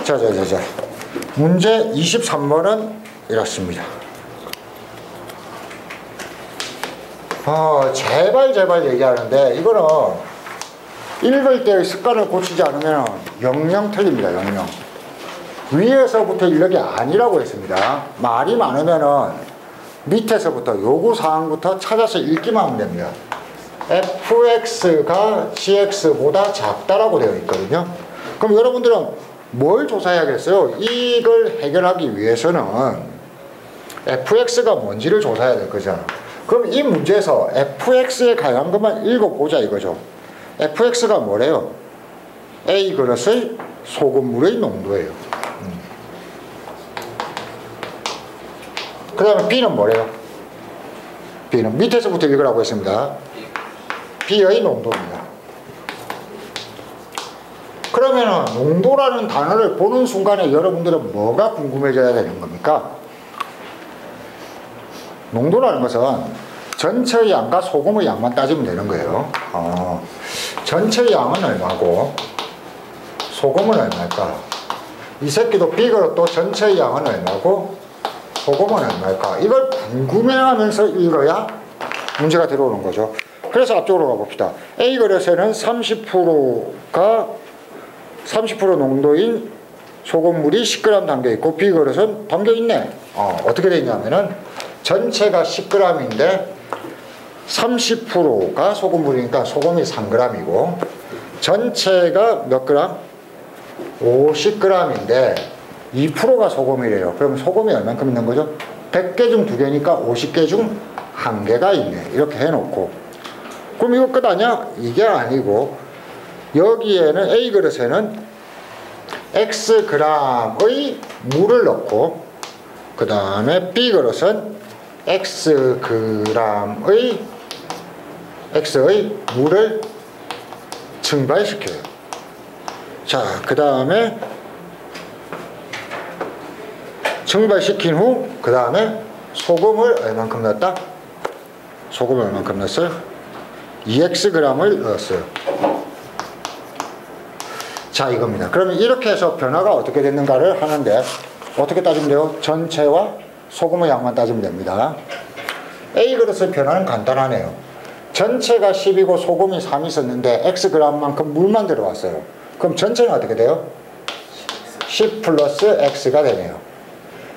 자. 문제 23번은 이렇습니다. 제발 얘기하는데 이거는 읽을 때의 습관을 고치지 않으면 영영 틀립니다. 영영. 위에서부터 이렇게 아니라고 했습니다. 말이 많으면은 밑에서부터 요구사항부터 찾아서 읽기만 하면 됩니다. fx가 gx보다 작다라고 되어 있거든요. 그럼 여러분들은 뭘 조사해야겠어요? 이걸 해결하기 위해서는 fx가 뭔지를 조사해야 될 거잖아. 그럼 이 문제에서 fx에 관한 것만 읽어보자 이거죠. fx가 뭐래요? A 그릇의 소금물의 농도예요. 그 다음에 B는 뭐래요? B는 밑에서부터 읽으라고 했습니다. B의 농도입니다. 그러면 농도라는 단어를 보는 순간에 여러분들은 뭐가 궁금해져야 되는 겁니까? 농도라는 것은 전체의 양과 소금의 양만 따지면 되는 거예요. 전체의 양은 얼마고 소금은 얼마일까? 이 새끼도 B그릇도 전체의 양은 얼마고 소금은 얼마일까? 이걸 궁금해하면서 읽어야 문제가 들어오는 거죠. 그래서 앞쪽으로 가봅시다. A그릇에는 30% 농도인 소금물이 10g 담겨 있고 B그릇은 담겨 있네. 어떻게 되어 있냐면은 전체가 10g인데 30%가 소금물이니까 소금이 3g이고 전체가 몇 그램? 50g인데 2%가 소금이래요. 그럼 소금이 얼만큼 있는 거죠? 100개 중 2개니까 50개 중 1개가 있네. 이렇게 해놓고 그럼 이거 끝 아니야? 이게 아니고 여기에는 A그릇에는 Xg의 물을 넣고 그 다음에 B그릇은 Xg의 물을 증발시켜요. 자, 그 다음에 증발시킨 후 그 다음에 소금을 얼만큼 넣었다? 소금을 얼만큼 넣었어요? 2Xg을 넣었어요. 자, 이겁니다. 그러면 이렇게 해서 변화가 어떻게 됐는가를 하는데 어떻게 따지면 돼요? 전체와 소금의 양만 따지면 됩니다. A그릇의 변화는 간단하네요. 전체가 10이고 소금이 3이 있었는데 Xg만큼 물만 들어왔어요. 그럼 전체는 어떻게 돼요? 10 플러스 X가 되네요.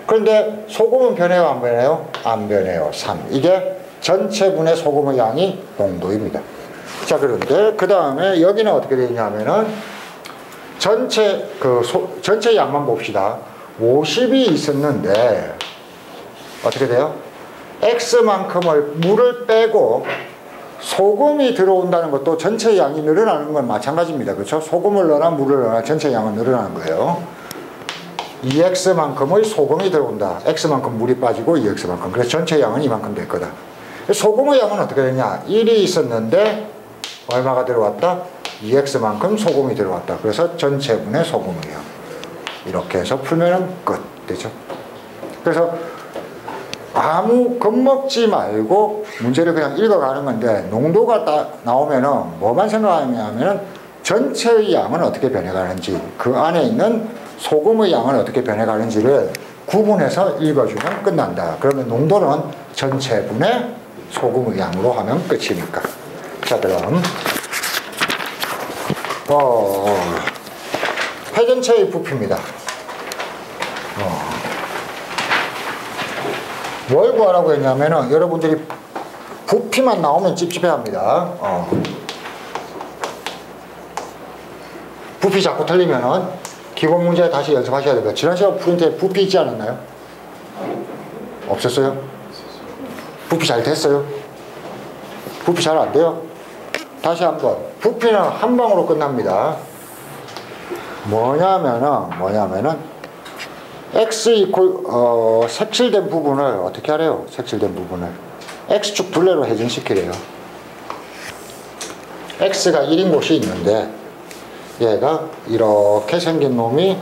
그런데 소금은 변해요? 안 변해요? 안 변해요. 3. 이게 전체분의 소금의 양이 농도입니다. 자, 그런데 그 다음에 여기는 어떻게 되냐면은 전체 양만 봅시다. 50이 있었는데 어떻게 돼요? X만큼을 물을 빼고 소금이 들어온다는 것도 전체 양이 늘어나는 건 마찬가지입니다. 그렇죠? 소금을 넣어나 물을 넣어나 전체 양은 늘어나는 거예요. 2X만큼의 소금이 들어온다. X만큼 물이 빠지고 2X만큼. 그래서 전체 양은 이만큼 될 거다. 소금의 양은 어떻게 되냐? 1이 있었는데 얼마가 들어왔다? 2X만큼 소금이 들어왔다. 그래서 전체분의 소금의 양. 이렇게 해서 풀면은 끝 되죠. 그래서 아무 겁먹지 말고 문제를 그냥 읽어가는 건데 농도가 나오면은 뭐만 생각하냐면은 전체의 양은 어떻게 변해가는지 그 안에 있는 소금의 양은 어떻게 변해가는지를 구분해서 읽어주면 끝난다. 그러면 농도는 전체분의 소금의 양으로 하면 끝이니까. 자, 그럼 회전체의 부피입니다. 뭘 구하라고 했냐면은 여러분들이 부피만 나오면 찝찝해합니다. 부피 자꾸 틀리면은 기본 문제 다시 연습하셔야 됩니다. 지난 시간 풀 때 부피 있지 않았나요? 없었어요? 부피 잘 됐어요? 부피 잘 안 돼요? 다시 한번. 부피는 한 방으로 끝납니다. 뭐냐면은 x 이퀄 색칠된 부분을 어떻게 하래요? 색칠된 부분을 x축 둘레로 회전시키래요. x가 1인 곳이 있는데 얘가 이렇게 생긴 놈이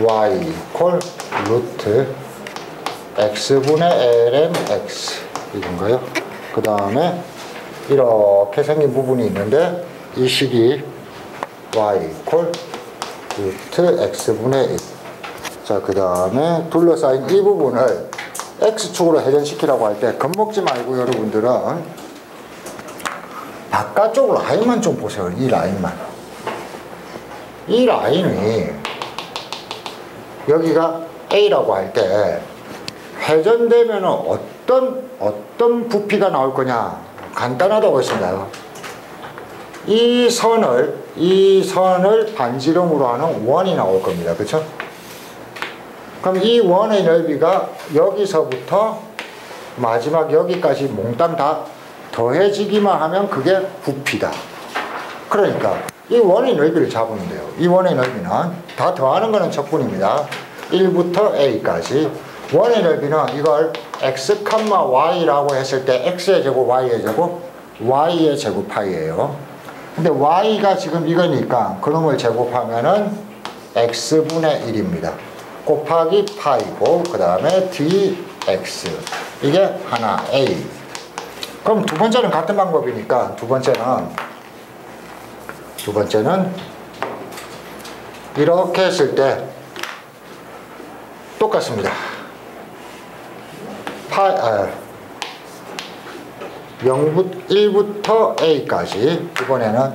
y 이퀄 루트 x분의 ln x 이건가요? 그 다음에 이렇게 생긴 부분이 있는데 이 식이 y 이퀄 루트 x분의 1. 자, 그 다음에 둘러싸인 이 부분을 x축으로 회전시키라고 할 때 겁먹지 말고 여러분들은 바깥쪽 라인만 좀 보세요. 이 라인만. 이 라인이 여기가 A라고 할 때 회전되면 어떤 부피가 나올 거냐? 간단하다고 했습니다. 이 선을 반지름으로 하는 원이 나올 겁니다. 그렇죠? 그럼 이 원의 넓이가 여기서부터 마지막 여기까지 몽땅 다 더해지기만 하면 그게 부피다. 그러니까 이 원의 넓이를 잡으면 돼요. 이 원의 넓이는 다 더하는 거는 적분입니다. 1부터 a까지. 원의 넓이는 이걸 x, y라고 했을 때 x의 제곱, y의 제곱, y의 제곱 파이예요. 근데 y가 지금 이거니까 그놈을 제곱하면은 x분의 1입니다. 곱하기 파이고 그 다음에 dx. 이게 하나 a. 그럼 두 번째는 같은 방법이니까 두 번째는 이렇게 했을 때 똑같습니다. 1부터 a까지. 이번에는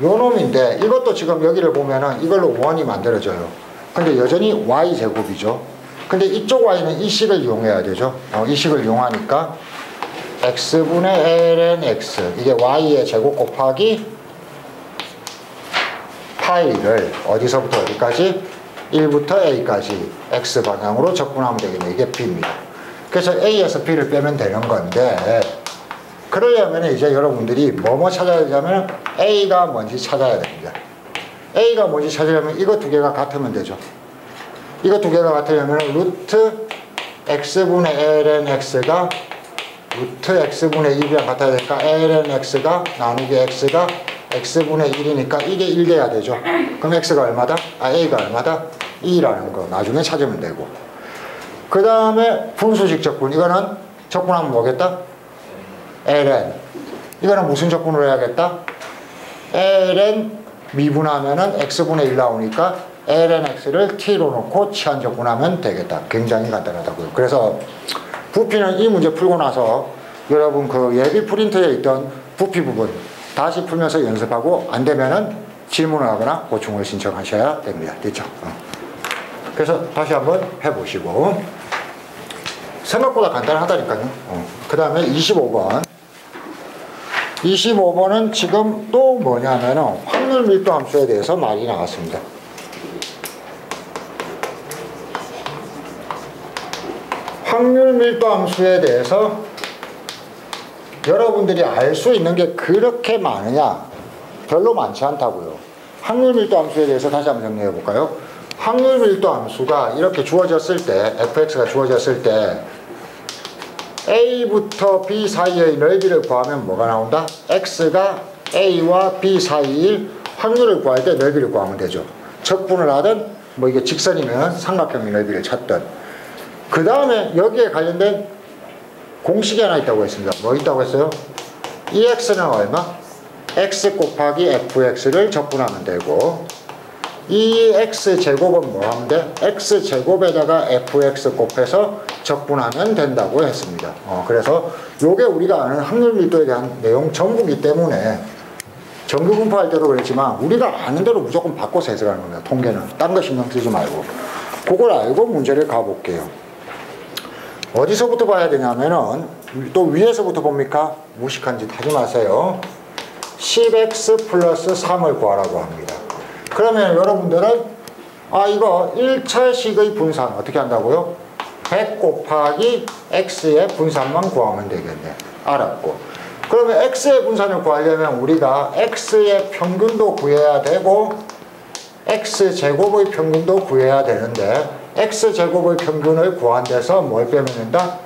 요 놈인데 이것도 지금 여기를 보면은 이걸로 원이 만들어져요. 근데 여전히 y제곱이죠. 근데 이쪽 y는 이 식을 이용해야 되죠. 이 식을 이용하니까 x분의 ln x, 이게 y의 제곱 곱하기 파이를 어디서부터 어디까지? 1부터 a까지 x 방향으로 적분하면 되겠네. 이게 b입니다. 그래서 a에서 b를 빼면 되는 건데, 그러려면 이제 여러분들이 뭐뭐 찾아야 되냐면 a가 뭔지 찾아야 됩니다. a가 뭔지 찾으려면 이거 두 개가 같으면 되죠. 이거 두 개가 같으려면 루트 x분의 ln x가 루트 x분의 1이랑 같아야 되니까 ln x가 나누기 x가 x분의 1이니까 이게 1 돼야 되죠. 그럼 x가 얼마다? a가 얼마다? 2라는 거 나중에 찾으면 되고, 그 다음에 분수식 적분. 이거는 적분하면 뭐겠다? ln. 이거는 무슨 적분으로 해야겠다? ln 미분하면은 x분의 1 나오니까 ln x를 t로 놓고 치환 적분하면 되겠다. 굉장히 간단하다고요. 그래서 부피는 이 문제 풀고 나서 여러분 그 예비 프린트에 있던 부피 부분 다시 풀면서 연습하고, 안 되면은 질문을 하거나 보충을 신청하셔야 됩니다. 됐죠? 그래서 다시 한번 해보시고, 생각보다 간단하다니까요. 그 다음에 25번. 25번은 지금 또 뭐냐면은 확률 밀도 함수에 대해서 말이 나왔습니다. 확률 밀도 함수에 대해서 여러분들이 알 수 있는 게 그렇게 많으냐? 별로 많지 않다고요. 확률 밀도 함수에 대해서 다시 한번 정리해 볼까요? 확률 밀도 함수가 이렇게 주어졌을 때, fx가 주어졌을 때 a부터 b 사이의 넓이를 구하면 뭐가 나온다? x가 a와 b 사이의 확률을 구할 때 넓이를 구하면 되죠. 적분을 하든 뭐 이게 직선이면 삼각형의 넓이를 찾든. 그 다음에 여기에 관련된 공식이 하나 있다고 했습니다. 뭐 있다고 했어요? EX는 얼마? X 곱하기 FX를 적분하면 되고, 이 X제곱은 뭐 하면 돼? X제곱에다가 FX 곱해서 적분하면 된다고 했습니다. 그래서 요게 우리가 아는 확률 밀도에 대한 내용 전부기 때문에 정규 분포할 때도 그랬지만 우리가 아는 대로 무조건 바꿔서 해석하는 겁니다. 통계는. 딴 거 신경 쓰지 말고. 그걸 알고 문제를 가볼게요. 어디서부터 봐야 되냐면은 또 위에서부터 봅니까? 무식한 짓 하지 마세요. 10x 플러스 3을 구하라고 합니다. 그러면 여러분들은 이거 1차식의 분산 어떻게 한다고요? 100 곱하기 x의 분산만 구하면 되겠네. 알았고, 그러면 x의 분산을 구하려면 우리가 x의 평균도 구해야 되고 x제곱의 평균도 구해야 되는데, x제곱의 평균을 구한 데서 뭘 빼면 된다?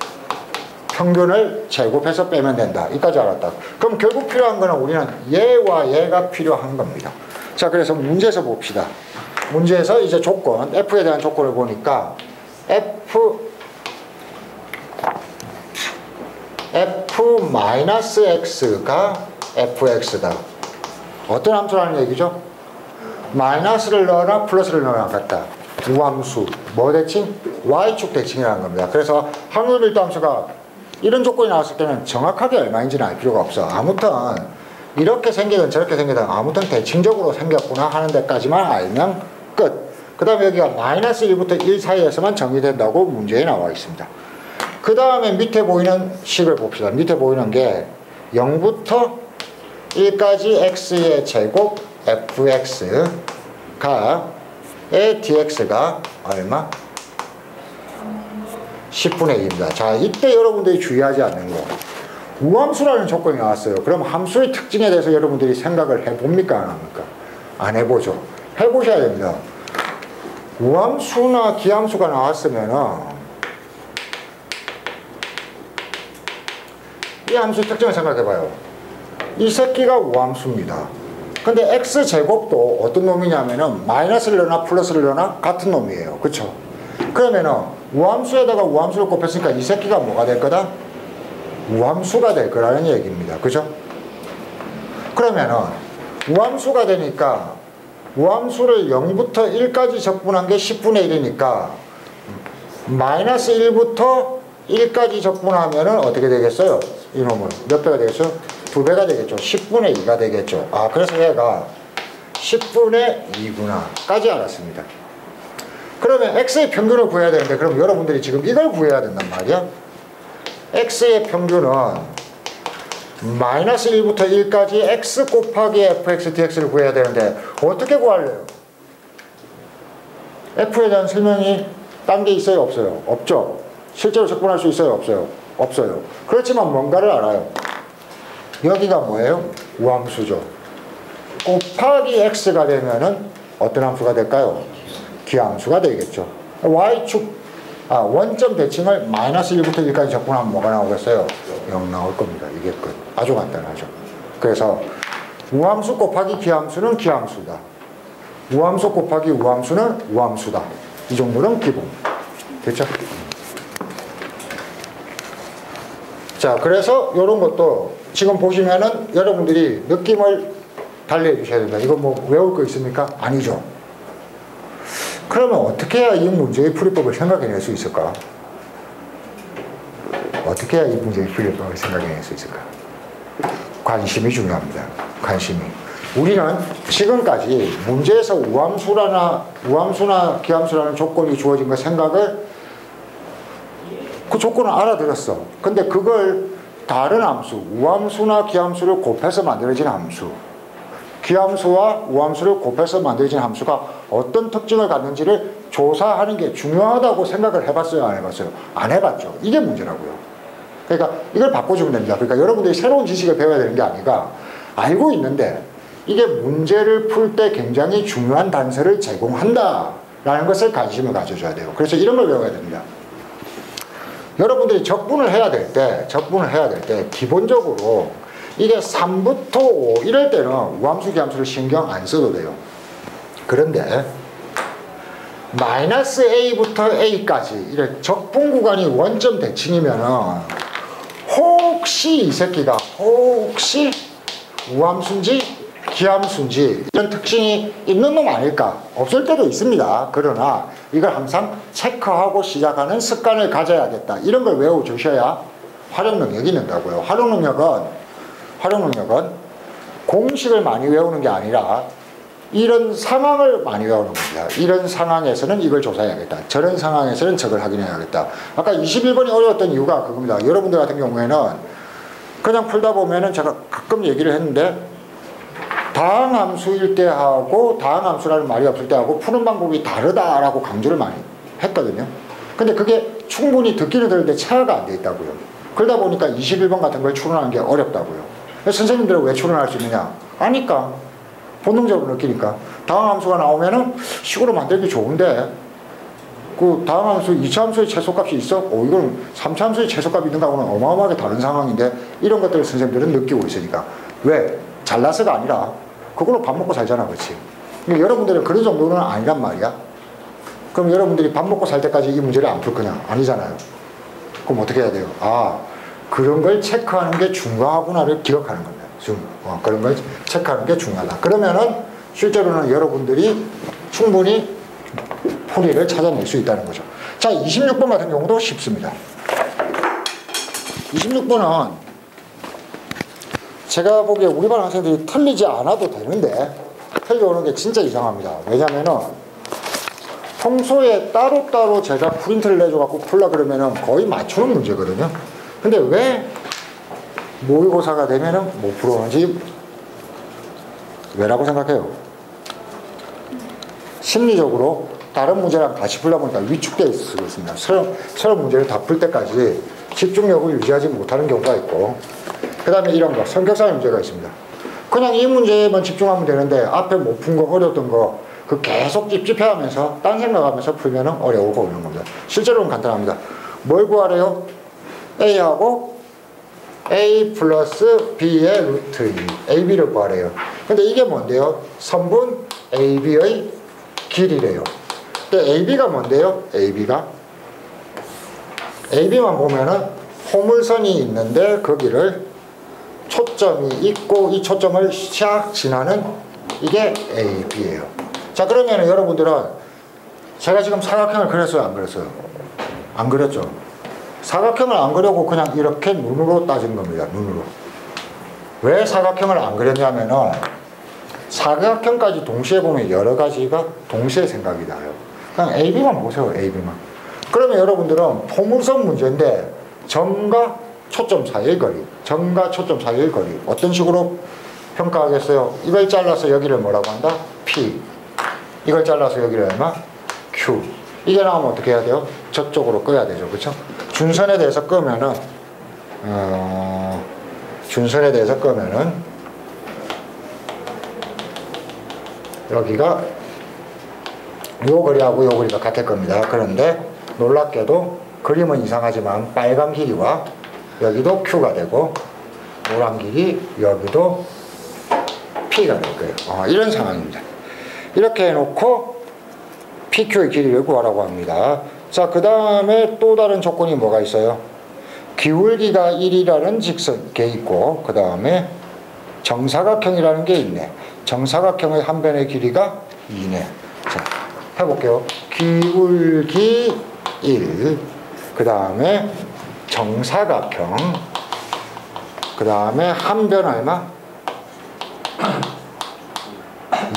평균을 제곱해서 빼면 된다. 이까지 알았다. 그럼 결국 필요한 거는 우리는 얘와 얘가 필요한 겁니다. 자, 그래서 문제에서 봅시다. 문제에서 이제 조건, f에 대한 조건을 보니까 f-x가 fx다. 어떤 함수라는 얘기죠? 마이너스를 넣어나 플러스를 넣어나 같다. 우함수, 뭐 대칭? y축 대칭이라는 겁니다. 그래서 확률 밀도함수가 이런 조건이 나왔을 때는 정확하게 얼마인지는 알 필요가 없어. 아무튼 이렇게 생기든 저렇게 생기든 아무튼 대칭적으로 생겼구나 하는 데까지만 알면 끝. 그 다음에 여기가 마이너스 1부터 1 사이에서만 정의된다고 문제에 나와 있습니다. 그 다음에 밑에 보이는 식을 봅시다. 밑에 보이는 게 0부터 1까지 x의 제곱 fx가 의 dx가 얼마? 10분의 2입니다. 자, 이때 여러분들이 주의하지 않는 거. 우함수라는 조건이 나왔어요. 그럼 함수의 특징에 대해서 여러분들이 생각을 해봅니까? 안 합니까? 안 해보죠. 해보셔야 됩니다. 우함수나 기함수가 나왔으면은 이 함수의 특징을 생각해봐요. 이 새끼가 우함수입니다. 근데 x제곱도 어떤 놈이냐면은 마이너스를 넣나 플러스를 넣나 같은 놈이에요. 그쵸? 그러면은 우함수에다가 우함수를 곱했으니까 이 새끼가 뭐가 될 거다? 우함수가 될 거라는 얘기입니다. 그죠? 그러면은 우함수가 되니까 우함수를 0부터 1까지 적분한 게 10분의 1이니까 마이너스 1부터 1까지 적분하면은 어떻게 되겠어요? 이놈은 몇 배가 되겠어요? 2배가 되겠죠. 10분의 2가 되겠죠. 아, 그래서 얘가 10분의 2구나 까지 알았습니다. 그러면 x의 평균을 구해야 되는데 그럼 여러분들이 지금 이걸 구해야 된단 말이야. x의 평균은 마이너스 1부터 1까지 x 곱하기 fx dx를 구해야 되는데 어떻게 구할래요? f에 대한 설명이 딴 게 있어요? 없어요? 없죠. 실제로 적분할 수 있어요? 없어요? 없어요. 그렇지만 뭔가를 알아요. 여기가 뭐예요? 우함수죠. 곱하기 x가 되면은 어떤 함수가 될까요? 기함수가 되겠죠. y축, 원점 대칭을 마이너스 1부터 1까지 적분하면 뭐가 나오겠어요? 0 나올 겁니다. 이게 끝. 아주 간단하죠. 그래서 우함수 곱하기 기함수는 기함수다. 우함수 곱하기 우함수는 우함수다. 이 정도는 기본. 됐죠? 자, 그래서 이런 것도 지금 보시면은 여러분들이 느낌을 달리 해주셔야 됩니다. 이거 뭐 외울 거 있습니까? 아니죠. 그러면 어떻게 해야 이 문제의 풀이법을 생각해낼 수 있을까? 어떻게 해야 이 문제의 풀이법을 생각해낼 수 있을까? 관심이 중요합니다. 관심이. 우리는 지금까지 문제에서 우함수나 기함수라는 조건이 주어진 거 생각을 그 조건을 알아들었어. 근데 그걸 다른 함수, 우함수나 기함수를 곱해서 만들어진 함수, 기함수와 우함수를 곱해서 만들어진 함수가 어떤 특징을 갖는지를 조사하는 게 중요하다고 생각을 해봤어요? 안 해봤어요? 안 해봤죠. 이게 문제라고요. 그러니까 이걸 바꿔주면 됩니다. 그러니까 여러분들이 새로운 지식을 배워야 되는 게 아니라 알고 있는데 이게 문제를 풀 때 굉장히 중요한 단서를 제공한다라는 것을 관심을 가져줘야 돼요. 그래서 이런 걸 배워야 됩니다. 여러분들이 적분을 해야 될 때 기본적으로 이게 3부터 5 이럴 때는 우함수 기함수를 신경 안 써도 돼요. 그런데 마이너스 a부터 a까지 이런 적분 구간이 원점 대칭이면은 혹시 이 새끼가 혹시 우함수인지 기함수인지 이런 특징이 있는 놈 아닐까? 없을 때도 있습니다. 그러나 이걸 항상 체크하고 시작하는 습관을 가져야겠다. 이런 걸 외워주셔야 활용 능력이 는다고요. 활용 능력은 공식을 많이 외우는 게 아니라 이런 상황을 많이 외우는 겁니다. 이런 상황에서는 이걸 조사해야겠다. 저런 상황에서는 저걸 확인해야겠다. 아까 21번이 어려웠던 이유가 그겁니다. 여러분들 같은 경우에는 그냥 풀다 보면은 제가 가끔 얘기를 했는데 다항함수일 때하고 다항함수라는 말이 없을 때하고 푸는 방법이 다르다라고 강조를 많이 했거든요. 근데 그게 충분히 듣기는 들을 때 체화가 안 돼 있다고요. 그러다 보니까 21번 같은 걸 추론하는 게 어렵다고요. 선생님들은 왜 추론할 수 있느냐? 아니까. 본능적으로 느끼니까. 다항함수가 나오면은 식으로 만들기 좋은데 그 다항함수 2차 함수의 최소값이 있어? 이건 3차 함수의 최소값이 있는 거하고는 어마어마하게 다른 상황인데 이런 것들을 선생님들은 느끼고 있으니까. 왜? 잘나서가 아니라 그걸로 밥 먹고 살잖아. 그렇지? 근데 여러분들은 그런 정도는 아니란 말이야. 그럼 여러분들이 밥 먹고 살 때까지 이 문제를 안 풀 거냐? 아니잖아요. 그럼 어떻게 해야 돼요? 그런 걸 체크하는 게 중요하구나를 기억하는 겁니다. 그런 걸 체크하는 게 중요하다. 그러면은 실제로는 여러분들이 충분히 풀이를 찾아낼 수 있다는 거죠. 자, 26번 같은 경우도 쉽습니다. 26번은 제가 보기에 우리 반 학생들이 틀리지 않아도 되는데 틀려오는 게 진짜 이상합니다. 왜냐면은 평소에 따로따로 제가 프린트를 내줘갖고 풀라 그러면은 거의 맞추는 문제거든요. 근데 왜 모의고사가 되면은 못 풀어오는지 왜라고 생각해요? 심리적으로 다른 문제랑 같이 풀다 보니까 위축되어 있습니다. 서로 문제를 다 풀 때까지 집중력을 유지하지 못하는 경우가 있고, 그 다음에 이런 거, 성격상 문제가 있습니다. 그냥 이 문제에만 집중하면 되는데 앞에 못 푼 거, 어려웠던 거 그 계속 찝찝해하면서 딴 생각하면서 풀면은 어려우고 이런 겁니다. 실제로는 간단합니다. 뭘 구하래요? A하고 A 플러스 B의 루트 2, AB를 구하래요. 근데 이게 뭔데요? 선분 AB의 길이래요. 근데 AB가 뭔데요? AB만 보면은 호물선이 있는데 거기를 초점이 있고 이 초점을 샥 지나는 이게 AB예요. 자, 그러면 여러분들은 제가 지금 사각형을 그렸어요? 안 그렸어요? 안 그렸죠? 사각형을 안 그려고 그냥 이렇게 눈으로 따진 겁니다. 눈으로. 왜 사각형을 안 그렸냐면은 사각형까지 동시에 보면 여러 가지가 동시에 생각이 나요. 그냥 AB만 보세요. AB만. 그러면 여러분들은 포물선 문제인데 점과 초점 사이의 거리, 점과 초점 사이의 거리 어떤 식으로 평가하겠어요? 이걸 잘라서 여기를 뭐라고 한다? P. 이걸 잘라서 여기를 얼마? Q. 이게 나오면 어떻게 해야 돼요? 저쪽으로 꺼야 되죠. 그렇죠? 준선에 대해서 끄면은 여기가 요 거리하고 요 거리가 같을 겁니다. 그런데 놀랍게도 그림은 이상하지만 빨간 길이와 여기도 Q가 되고 노란 길이 여기도 P가 될 거예요. 이런 상황입니다. 이렇게 해놓고 PQ의 길이를 구하라고 합니다. 자, 그 다음에 또 다른 조건이 뭐가 있어요? 기울기가 1이라는 직선 게 있고 그 다음에 정사각형이라는 게 있네. 정사각형의 한 변의 길이가 2네. 자, 해볼게요. 기울기 1, 그 다음에 정사각형, 그 다음에 한 변 얼마?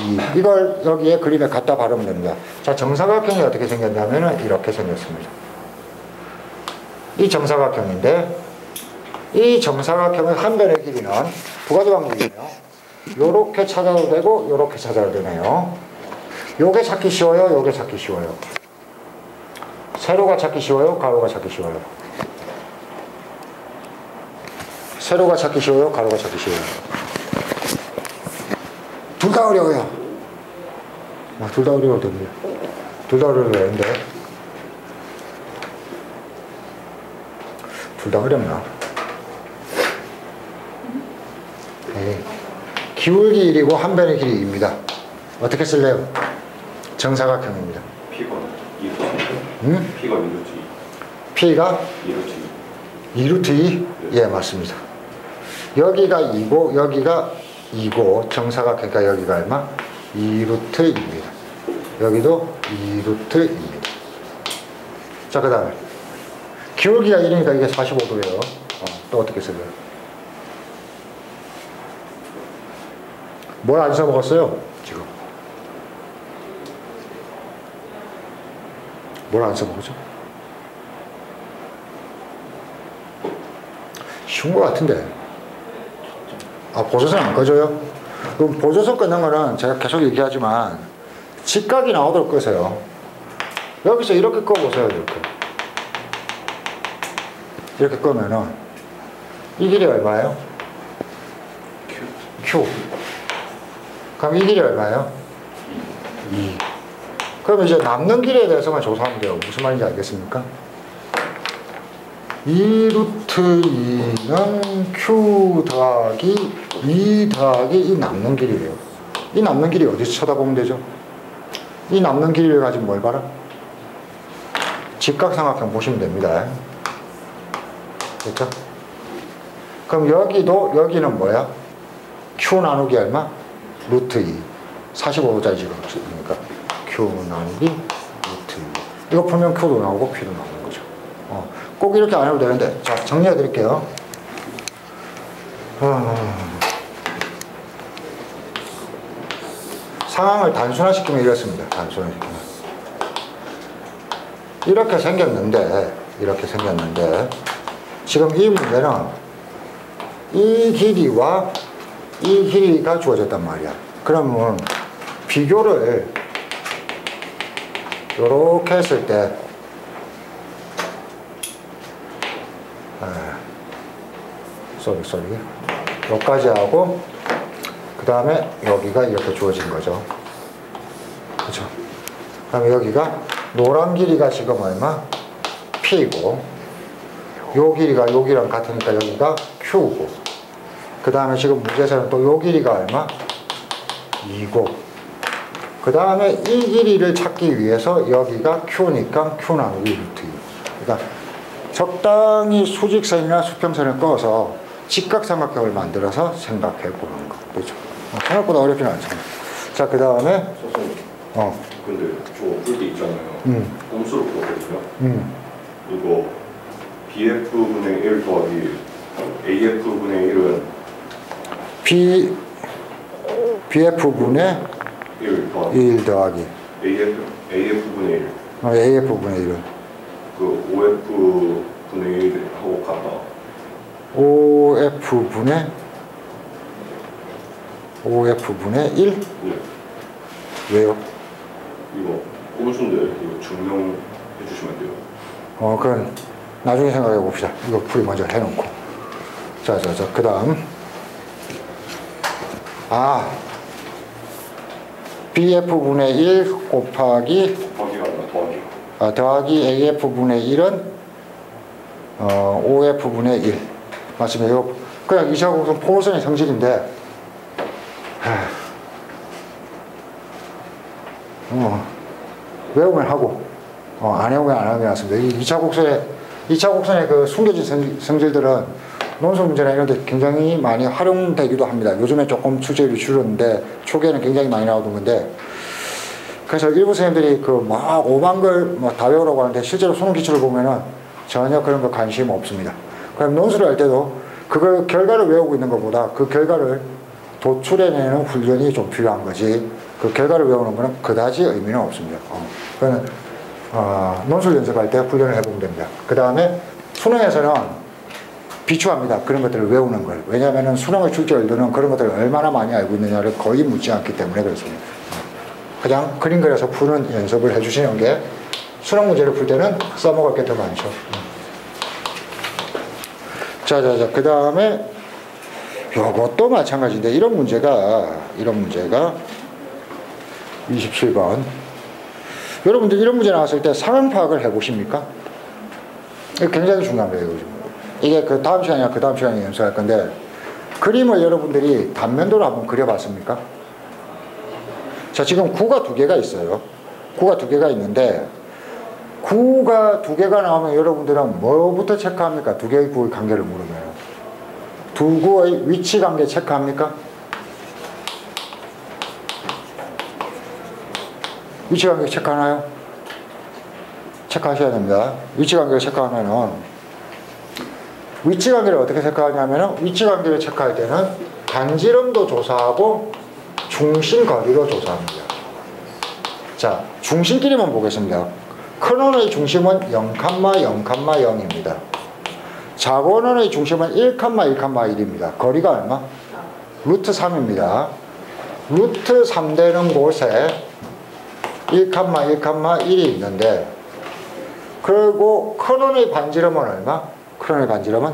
2. 이걸 여기에 그림에 갖다 바르면 됩니다. 자, 정사각형이 어떻게 생겼냐면 이렇게 생겼습니다. 이 정사각형인데 이 정사각형의 한 변의 길이는 두 가지 방법이네요. 요렇게 찾아도 되고 요렇게 찾아도 되네요. 요게 찾기 쉬워요? 요게 찾기 쉬워요? 세로가 찾기 쉬워요? 가로가 찾기 쉬워요? 세로가 찾기 쉬워요? 가로가 찾기 쉬워요? 둘 다 어려워요. 둘 다 어려워도 됩니다. 둘 다 어려운데 둘 다 어렵나? 네. 기울기 1이고 한 변의 길이 2입니다. 어떻게 쓸래요? 정사각형입니다. P가 2루트 2. 응? P가 2루트 2. P가 2루트 2. 2루트 2? 예, 맞습니다. 여기가 2고 여기가 2고 정사각형이니까 여기가 얼마? 2루트 2입니다. 여기도 2루트 2입니다. 자, 그 다음에 기울기가 1이니까 이게 45도예요. 또 어떻게 써요? 뭘 안 써먹었어요? 지금 뭘 안 써먹었죠? 쉬운 것 같은데. 보조선 안 꺼져요? 그럼 보조선 끄는 거는 제가 계속 얘기하지만 직각이 나오도록 끄세요. 여기서 이렇게 꺼보세요. 이렇게 끄면은 이 길이 얼마예요? Q. 그럼 이 길이 얼마예요? 2. 그럼 이제 남는 길에 대해서만 조사하면 돼요. 무슨 말인지 알겠습니까? 2루트 2는 Q 더하기 2 더하기 이 남는 길이래요. 이 남는 길이 어디서 쳐다보면 되죠? 이 남는 길이를 가지고 뭘 봐라? 직각삼각형 보시면 됩니다. 됐죠? 그럼 여기도, 여기는 뭐야? Q 나누기 얼마? 루트 2. 45자지니까 Q 나누기 루트 2. 이거 풀면 Q도 나오고 P도 나오는 거죠. 꼭 이렇게 안 해도 되는데, 자, 정리해 드릴게요. 상황을 단순화시키면 이렇습니다. 단순화시키면. 이렇게 생겼는데, 지금 이 문제는 이 길이와 이 길이가 주어졌단 말이야. 그러면 비교를 이렇게 했을 때, 여기까지 하고, 그 다음에 여기가 이렇게 주어진 거죠. 그렇죠? 그 다음에 여기가 노란 길이가 지금 얼마? P고, 요 길이가 여기랑 같으니까 여기가 Q고, 그 다음에 지금 문제에서는 또 요 길이가 얼마? 2고, 그 다음에 이 길이를 찾기 위해서 여기가 Q니까 Q 나누기 루트 2. 그러니까 적당히 수직선이나 수평선을 꺼서 직각삼각형을 만들어서 생각해 보는 거. 그렇죠? 생각보다 어렵진 않잖아요. 자, 그 다음에 근데 저 풀 때 있잖아요. 꼼수로 풀었거든요. 이거 BF분의 1 더하기 AF분의 1은 BF분의 1 더하기 AF분의 1. AF분의 1은 그 OF분의 1하고 같다. OF분의 1? 네. 왜요? 이거 꼼수인데 이거 증명해 주시면 돼요. 그럼 나중에 생각해 봅시다. 이거 풀이 먼저 해놓고. 자, 그 다음. BF분의 1 곱하기 더하기 AF분의 1은 OF분의 1. 맞습니다. 이거 그냥 2차 곡선 포선의 성질인데, 외우면 하고, 안 외우면 안 하는 게 낫습니다. 이 2차 곡선의 그 숨겨진 성질들은 논술 문제나 이런 데 굉장히 많이 활용되기도 합니다. 요즘에 조금 출제율이 줄었는데, 초기에는 굉장히 많이 나오던 건데, 그래서 일부 선생님들이 그 막 5만 걸 다 외우라고 하는데, 실제로 수능 기출을 보면은 전혀 그런 거 관심 없습니다. 그럼 논술을 할 때도 그걸 결과를 외우고 있는 것보다 그 결과를 도출해내는 훈련이 좀 필요한 거지, 그 결과를 외우는 거는 그다지 의미는 없습니다. 그거는 논술 연습할 때 훈련을 해보면 됩니다. 그 다음에 수능에서는 비추합니다. 그런 것들을 외우는 걸. 왜냐하면 수능의 출제율들은 그런 것들을 얼마나 많이 알고 있느냐를 거의 묻지 않기 때문에 그렇습니다. 그냥 그림 그려서 푸는 연습을 해주시는 게 수능 문제를 풀 때는 써먹을 게 더 많죠. 자, 그 다음에 요것도 마찬가지인데, 이런 문제가 27번. 여러분들 이런 문제 나왔을 때 상황 파악을 해보십니까? 이거 굉장히 중요한 거예요. 이게 그 다음 시간이나 그 다음 시간에 연습할 건데, 그림을 여러분들이 단면도로 한번 그려봤습니까? 자, 지금 구가 2개가 있어요. 구가 2개가 있는데, 구가 2개가 나오면 여러분들은 뭐부터 체크합니까? 2개의 구의 관계를 물으면. 두 구의 위치 관계 체크합니까? 위치 관계 체크하나요? 체크하셔야 됩니다. 위치 관계를 체크하면은, 위치 관계를 어떻게 체크하냐면은, 위치 관계를 체크할 때는 반지름도 조사하고 중심 거리로 조사합니다. 자, 중심끼리만 보겠습니다. 큰 원의 중심은 0,0,0입니다. 작은 원의 중심은 1,1,1입니다. 거리가 얼마? 루트 3입니다. 루트 3 되는 곳에 1,1,1이 있는데, 그리고 큰 원의 반지름은 얼마? 큰 원의 반지름은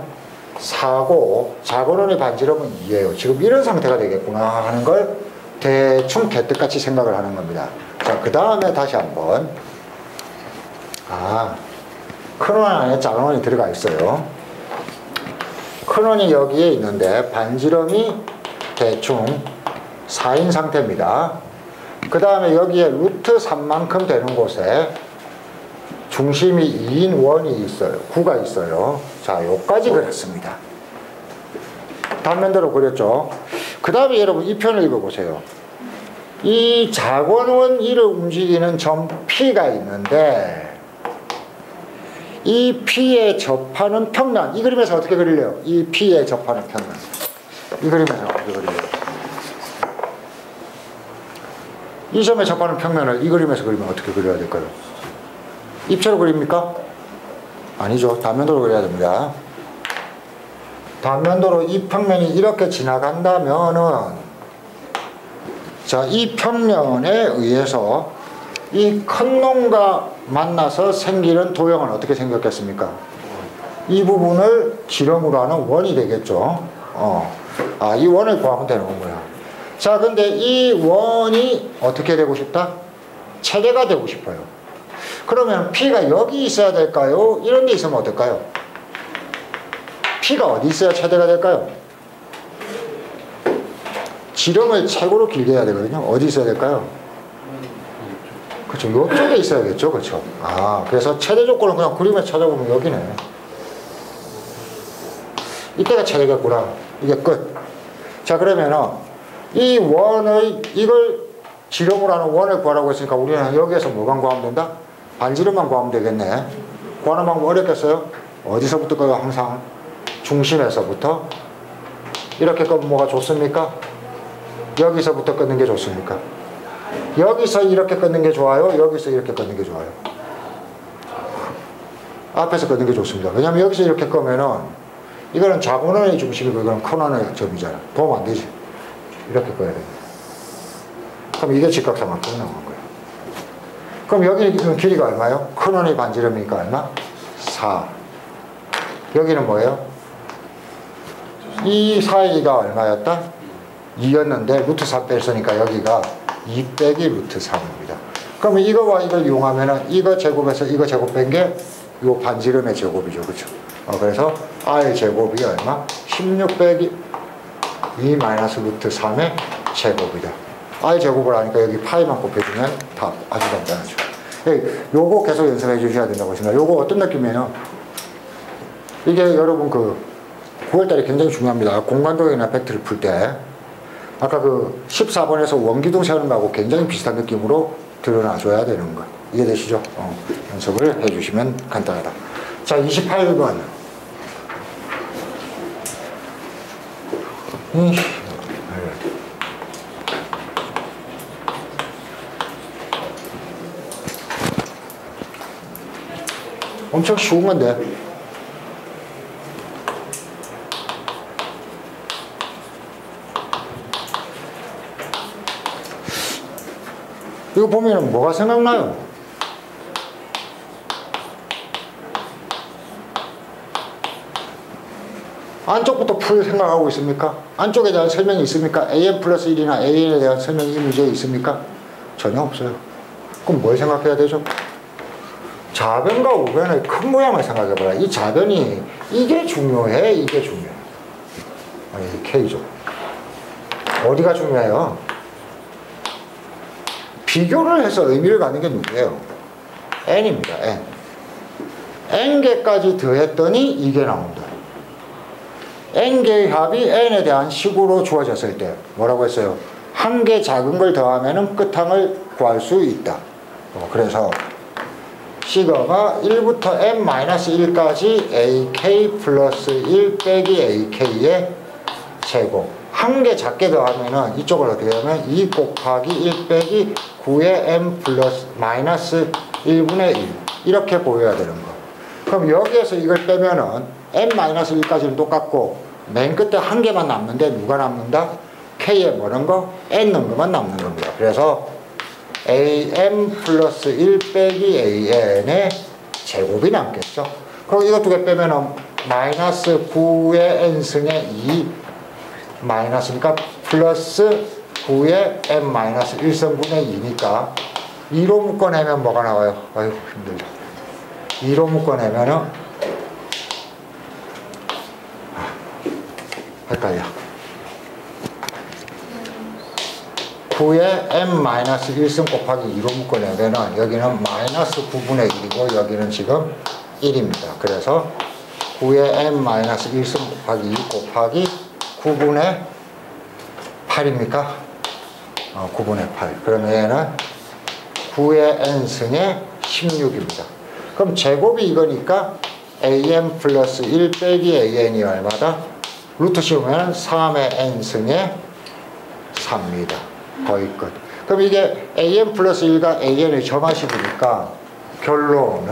4고 작은 원의 반지름은 2예요. 지금 이런 상태가 되겠구나 하는 걸 대충 개떡같이 생각을 하는 겁니다. 자, 그 다음에 다시 한번, 큰 원 안에 작은 원이 들어가 있어요. 큰 원이 여기에 있는데 반지름이 대충 4인 상태입니다. 그 다음에 여기에 루트 3만큼 되는 곳에 중심이 2인 원이 있어요. 9가 있어요. 자, 요까지 그렸습니다. 단면대로 그렸죠. 그 다음에 여러분 이 편을 읽어보세요. 이 작은 원 1을 움직이는 점 P가 있는데 이 P에 접하는 평면, 이 그림에서 어떻게 그릴래요? 이 P에 접하는 평면, 이 그림에서 어떻게 그릴래요? 이 점에 접하는 평면을 이 그림에서 그리면 어떻게 그려야 될까요? 입체로 그립니까? 아니죠. 단면도로 그려야 됩니다. 단면도로 이 평면이 이렇게 지나간다면은, 자, 이 평면에 의해서 이 큰 놈과 만나서 생기는 도형은 어떻게 생겼겠습니까? 이 부분을 지름으로 하는 원이 되겠죠. 이 원을 구하면 되는 거야. 자, 근데 이 원이 어떻게 되고 싶다? 체계가 되고 싶어요. 그러면 P가 여기 있어야 될까요? 이런 데 있으면 어떨까요? P가 어디 있어야 체대가 될까요? 지름을 최고로 길게 해야 되거든요. 어디 있어야 될까요? 그렇죠. 이쪽에 있어야겠죠. 그렇죠. 그래서 최대 조건을 그냥 그림에 찾아보면 여기네. 이때가 최대겠구나. 이게 끝. 자, 그러면은 이 원의, 이걸 지름으로 하는 원을 구하라고 했으니까 우리는 여기에서 뭐만 구하면 된다? 반지름만 구하면 되겠네. 구하는 방법 어렵겠어요? 어디서부터 가요? 항상 중심에서부터. 이렇게 끄면 뭐가 좋습니까? 여기서부터 끊는 게 좋습니까? 여기서 이렇게 끊는 게 좋아요? 여기서 이렇게 끊는 게 좋아요? 앞에서 끊는 게 좋습니다. 왜냐면 여기서 이렇게 끄면은 이거는 작은 원의 중심이고 이거는 큰 원의 점이잖아. 보면 안 되지. 이렇게 꺼야 돼. 그럼 이게 직각삼각형이 나오는 거예요. 그럼 여기는 길이가 얼마예요? 큰 원의 반지름이니까 얼마? 4. 여기는 뭐예요? 이 사이가 얼마였다? 2였는데 루트 3 뺐으니까 여기가 2 빼기 루트 3입니다. 그러면 이거와 이걸 이용하면은 이거 제곱에서 이거 제곱 뺀 게 요 반지름의 제곱이죠. 그렇죠? 그래서 R의 제곱이 얼마? 16 빼기 2 마이너스 루트 3의 제곱이다. I 제곱을 하니까 여기 파이만 곱해주면 답. 아주 간단하죠. 요거 계속 연습해 주셔야 된다고 생각해요. 요거 어떤 느낌이에요? 이게 여러분 9월달에 굉장히 중요합니다. 공간도형이나 팩트를 풀 때 아까 14번에서 원기둥 세우는 거하고 굉장히 비슷한 느낌으로 드러나줘야 되는 거. 이해되시죠? 연습을 해주시면 간단하다. 자, 28번. 엄청 쉬운 건데. 이거 보면 뭐가 생각나요? 안쪽부터 풀 생각하고 있습니까? 안쪽에 대한 설명이 있습니까? AN 플러스 1이나 AN에 대한 설명이 이 문제에 있습니까? 전혀 없어요. 그럼 뭘 생각해야 되죠? 좌변과 우변의 큰 모양을 생각해봐라. 이 좌변이 이게 중요해? 이게 중요해? 아니, K죠. 어디가 중요해요? 비교를 해서 의미를 갖는 게 누구예요? N입니다. N. N개까지 더했더니 이게 나온다. N개의 합이 N에 대한 식으로 주어졌을 때 뭐라고 했어요? 한 개 작은 걸 더하면 끝항을 구할 수 있다. 그래서 시거가 1부터 n-1까지 ak 플러스 1 빼기 ak의 제곱. 한 개 작게 더하면은 이쪽을 어떻게 하면 2 곱하기 1 빼기 9의 n 플러스 마이너스 1분의 1 이렇게 보여야 되는 거. 그럼 여기에서 이걸 빼면은 n-1까지는 똑같고 맨 끝에 한 개만 남는데 누가 남는다? k에 뭐는 거? n 넣은 것만 남는 겁니다. 그래서 an 플러스 1 빼기 an의 제곱이 남겠죠. 그럼 이거 두 개 빼면은 마이너스 9의 n승의 2 마이너스니까 플러스 9의 n 마이너스 1승분의 2니까 2로 묶어내면 뭐가 나와요? 아이고 힘들다. 2로 묶어내면은 헷갈려. 9의 n-1승 곱하기 2로 묶어내면 여기는 마이너스 9분의 1이고 여기는 지금 1입니다. 그래서 9의 n-1승 곱하기 2 곱하기 9분의 8입니까? 9분의 8. 그러면 얘는 9의 n승의 16입니다. 그럼 제곱이 이거니까 an 플러스 1 빼기 an이 얼마다? 루트 씌우면 3의 n승의 3입니다. 거의 끝. 그럼 이게 an 플러스 1과 an의 점화식이니까 결론